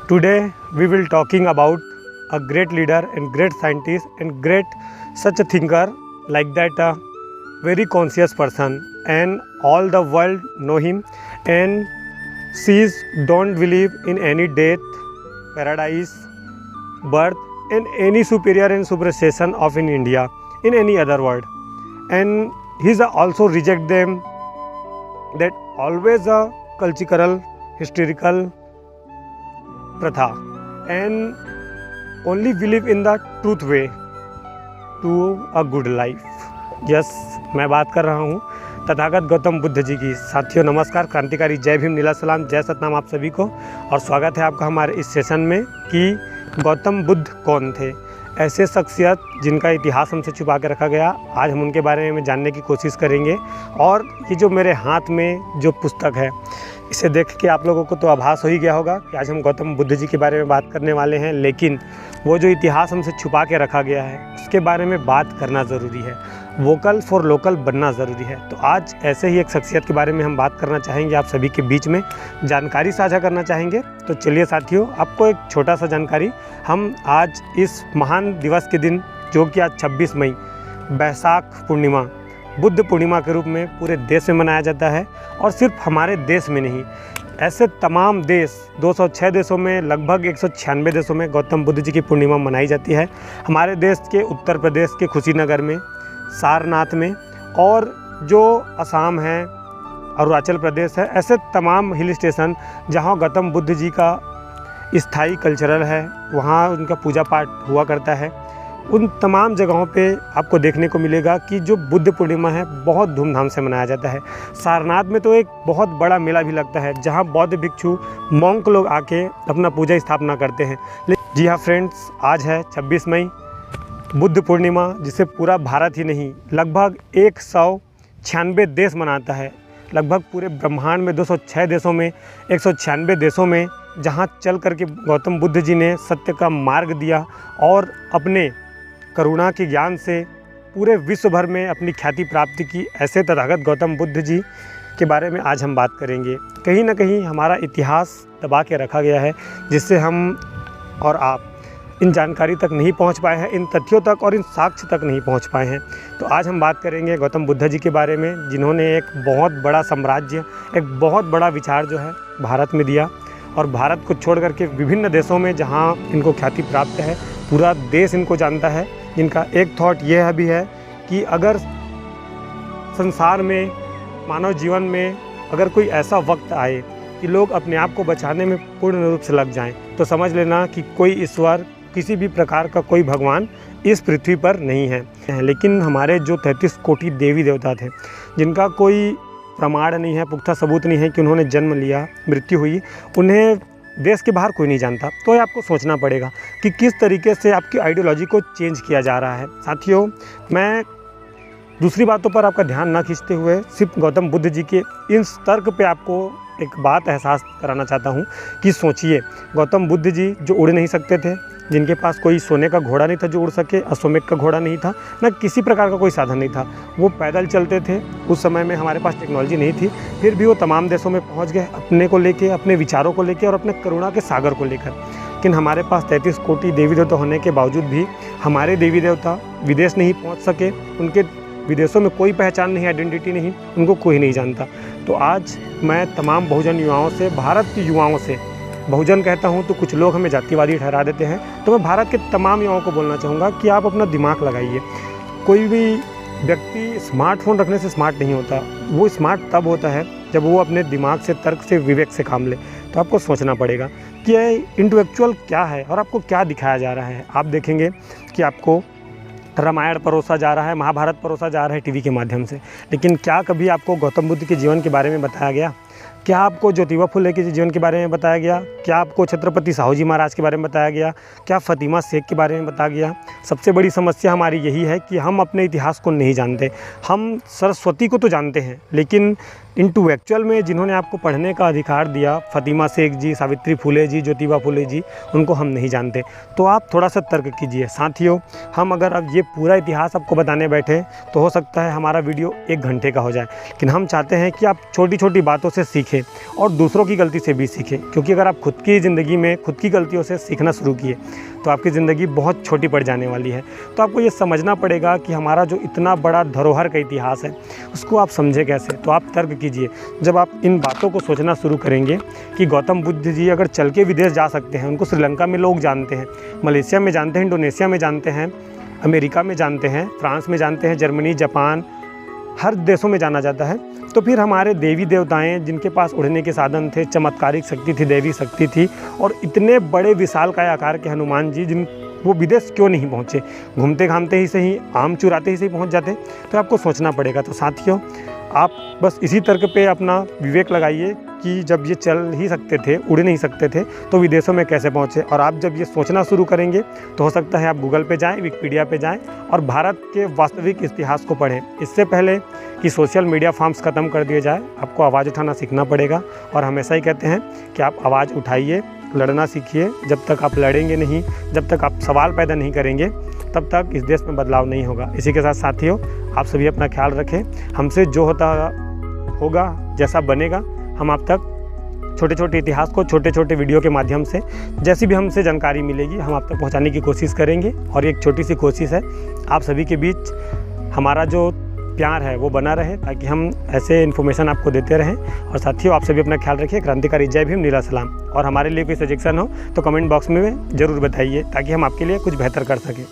Today we will talking about a great leader and great scientist and great such a thinker like that very conscious person, and all the world know him, and she don't believe in any death, paradise, birth and any superior and superstition of in India in any other world. And he's also reject them that always a cultural historical pratha and only believe in the truth way to a good life. Yes, मैं बात कर रहा हूँ तथागत गौतम बुद्ध जी की। साथियों नमस्कार, क्रांतिकारी जय भीम, नीला सलाम, जय सतनाम आप सभी को, और स्वागत है आपका हमारे इस सेशन में कि गौतम बुद्ध कौन थे। ऐसे शख्सियत जिनका इतिहास हमसे छुपा के रखा गया, आज हम उनके बारे में जानने की कोशिश करेंगे। और ये जो मेरे हाथ में जो पुस्तक है, इसे देख के आप लोगों को तो आभास हो ही गया होगा कि आज हम गौतम बुद्ध जी के बारे में बात करने वाले हैं, लेकिन वो जो इतिहास हमसे छुपा के रखा गया है उसके बारे में बात करना ज़रूरी है। वोकल फॉर लोकल बनना ज़रूरी है। तो आज ऐसे ही एक शख्सियत के बारे में हम बात करना चाहेंगे, आप सभी के बीच में जानकारी साझा करना चाहेंगे। तो चलिए साथियों, आपको एक छोटा सा जानकारी, हम आज इस महान दिवस के दिन, जो कि आज 26 मई बैसाख पूर्णिमा, बुद्ध पूर्णिमा के रूप में पूरे देश में मनाया जाता है। और सिर्फ हमारे देश में नहीं, ऐसे तमाम देश 206 देशों में, लगभग 196 देशों में गौतम बुद्ध जी की पूर्णिमा मनाई जाती है। हमारे देश के उत्तर प्रदेश के कुशीनगर में, सारनाथ में, और जो असम है, अरुणाचल प्रदेश है, ऐसे तमाम हिल स्टेशन जहाँ गौतम बुद्ध जी का स्थायी कल्चरल है, वहाँ उनका पूजा पाठ हुआ करता है। उन तमाम जगहों पे आपको देखने को मिलेगा कि जो बुद्ध पूर्णिमा है बहुत धूमधाम से मनाया जाता है। सारनाथ में तो एक बहुत बड़ा मेला भी लगता है, जहाँ बौद्ध भिक्षु मॉन्क लोग आके अपना पूजा स्थापना करते हैं। जी हाँ फ्रेंड्स, आज है 26 मई बुद्ध पूर्णिमा, जिसे पूरा भारत ही नहीं, लगभग 196 देश मनाता है। लगभग पूरे ब्रह्मांड में 206 देशों में, 196 देशों में, जहाँ चल करके गौतम बुद्ध जी ने सत्य का मार्ग दिया और अपने करुणा के ज्ञान से पूरे विश्व भर में अपनी ख्याति प्राप्ति की। ऐसे तथागत गौतम बुद्ध जी के बारे में आज हम बात करेंगे। कहीं ना कहीं हमारा इतिहास दबा के रखा गया है, जिससे हम और आप इन जानकारी तक नहीं पहुंच पाए हैं, इन तथ्यों तक और इन साक्ष्य तक नहीं पहुंच पाए हैं। तो आज हम बात करेंगे गौतम बुद्ध जी के बारे में, जिन्होंने एक बहुत बड़ा साम्राज्य, एक बहुत बड़ा विचार जो है भारत में दिया, और भारत को छोड़ करके विभिन्न देशों में जहां इनको ख्याति प्राप्त है, पूरा देश इनको जानता है। जिनका एक थॉट यह भी है कि अगर संसार में, मानव जीवन में अगर कोई ऐसा वक्त आए कि लोग अपने आप को बचाने में पूर्ण रूप से लग जाएं, तो समझ लेना कि कोई ईश्वर, किसी भी प्रकार का कोई भगवान इस पृथ्वी पर नहीं है। लेकिन हमारे जो 33 कोटि देवी देवता थे, जिनका कोई प्रमाण नहीं है, पुख्ता सबूत नहीं है कि उन्होंने जन्म लिया, मृत्यु हुई, उन्हें देश के बाहर कोई नहीं जानता। तो ये आपको सोचना पड़ेगा कि किस तरीके से आपकी आइडियोलॉजी को चेंज किया जा रहा है। साथियों, मैं दूसरी बातों पर आपका ध्यान ना खींचते हुए सिर्फ गौतम बुद्ध जी के इन तर्क पे आपको एक बात एहसास कराना चाहता हूँ कि सोचिए, गौतम बुद्ध जी जो उड़ नहीं सकते थे, जिनके पास कोई सोने का घोड़ा नहीं था जो उड़ सके, अश्वमेध का घोड़ा नहीं था, ना किसी प्रकार का कोई साधन नहीं था, वो पैदल चलते थे। उस समय में हमारे पास टेक्नोलॉजी नहीं थी, फिर भी वो तमाम देशों में पहुंच गए, अपने को लेके, अपने विचारों को लेके और अपने करुणा के सागर को लेकर। लेकिन हमारे पास 33 कोटि देवी देवता होने के बावजूद भी हमारे देवी देवता विदेश नहीं पहुँच सके, उनके विदेशों में कोई पहचान नहीं, आइडेंटिटी नहीं, उनको कोई नहीं जानता। तो आज मैं तमाम बहुजन युवाओं से, भारत के युवाओं से, बहुजन कहता हूं तो कुछ लोग हमें जातिवादी ठहरा देते हैं, तो मैं भारत के तमाम युवाओं को बोलना चाहूँगा कि आप अपना दिमाग लगाइए। कोई भी व्यक्ति स्मार्टफोन रखने से स्मार्ट नहीं होता, वो स्मार्ट तब होता है जब वो अपने दिमाग से, तर्क से, विवेक से काम ले। तो आपको सोचना पड़ेगा कि ये इंटेलेक्चुअल क्या है और आपको क्या दिखाया जा रहा है। आप देखेंगे कि आपको रामायण परोसा जा रहा है, महाभारत परोसा जा रहा है टीवी के माध्यम से, लेकिन क्या कभी आपको गौतम बुद्ध के जीवन के बारे में बताया गया? क्या आपको ज्योतिबा फुले के जीवन के बारे में बताया गया? क्या आपको छत्रपति साहू जी महाराज के बारे में बताया गया? क्या फ़ातिमा शेख के बारे में बताया गया? सबसे बड़ी समस्या हमारी यही है कि हम अपने इतिहास को नहीं जानते। हम सरस्वती को तो जानते हैं, लेकिन इंटेलेक्चुअल में जिन्होंने आपको पढ़ने का अधिकार दिया, फ़ातिमा शेख जी, सावित्री फुले जी, ज्योतिबा फुले जी, उनको हम नहीं जानते। तो आप थोड़ा सा तर्क कीजिए। साथियों, हम अगर अब ये पूरा इतिहास आपको बताने बैठे तो हो सकता है हमारा वीडियो 1 घंटे का हो जाए, लेकिन हम चाहते हैं कि आप छोटी छोटी बातों से सीखें और दूसरों की गलती से भी सीखें, क्योंकि अगर आप खुद की ज़िंदगी में खुद की गलतियों से सीखना शुरू किए तो आपकी ज़िंदगी बहुत छोटी पड़ जाने वाली है। तो आपको ये समझना पड़ेगा कि हमारा जो इतना बड़ा धरोहर का इतिहास है उसको आप समझे कैसे। तो आप तर्क कीजिए। जब आप इन बातों को सोचना शुरू करेंगे कि गौतम बुद्ध जी अगर चल के विदेश जा सकते हैं, उनको श्रीलंका में लोग जानते हैं, मलेशिया में जानते हैं, इंडोनेशिया में जानते हैं, अमेरिका में जानते हैं, फ्रांस में जानते हैं, जर्मनी, जापान, हर देशों में जाना जाता है, तो फिर हमारे देवी देवताएं जिनके पास उड़ने के साधन थे, चमत्कारिक शक्ति थी, दैवी शक्ति थी, और इतने बड़े विशालकाय आकार के हनुमान जी जिन वो विदेश क्यों नहीं पहुँचे? घूमते घामते ही सही, आम चुराते ही सही पहुँच जाते। तो आपको सोचना पड़ेगा। तो साथियों, आप बस इसी तर्क पे अपना विवेक लगाइए कि जब ये चल ही सकते थे, उड़ नहीं सकते थे, तो विदेशों में कैसे पहुँचे। और आप जब ये सोचना शुरू करेंगे तो हो सकता है आप गूगल पे जाएं, विकिपीडिया पे जाएं और भारत के वास्तविक इतिहास को पढ़ें। इससे पहले कि सोशल मीडिया फॉर्म्स ख़त्म कर दिए जाए, आपको आवाज़ उठाना सीखना पड़ेगा। और हमेशा ही कहते हैं कि आप आवाज़ उठाइए, लड़ना सीखिए। जब तक आप लड़ेंगे नहीं, जब तक आप सवाल पैदा नहीं करेंगे, तब तक इस देश में बदलाव नहीं होगा। इसी के साथ साथियों, आप सभी अपना ख्याल रखें। हमसे जो होता होगा, जैसा बनेगा, हम आप तक छोटे छोटे इतिहास को छोटे छोटे वीडियो के माध्यम से जैसी भी हमसे जानकारी मिलेगी हम आप तक पहुंचाने की कोशिश करेंगे। और एक छोटी सी कोशिश है, आप सभी के बीच हमारा जो प्यार है वो बना रहे, ताकि हम ऐसे इन्फॉर्मेशन आपको देते रहें। और साथियों, आप सभी अपना ख्याल रखिए। क्रांतिकारी जय भीम, नीला सलाम। और हमारे लिए कोई सजेशन हो तो कमेंट बॉक्स में ज़रूर बताइए, ताकि हम आपके लिए कुछ बेहतर कर सकें।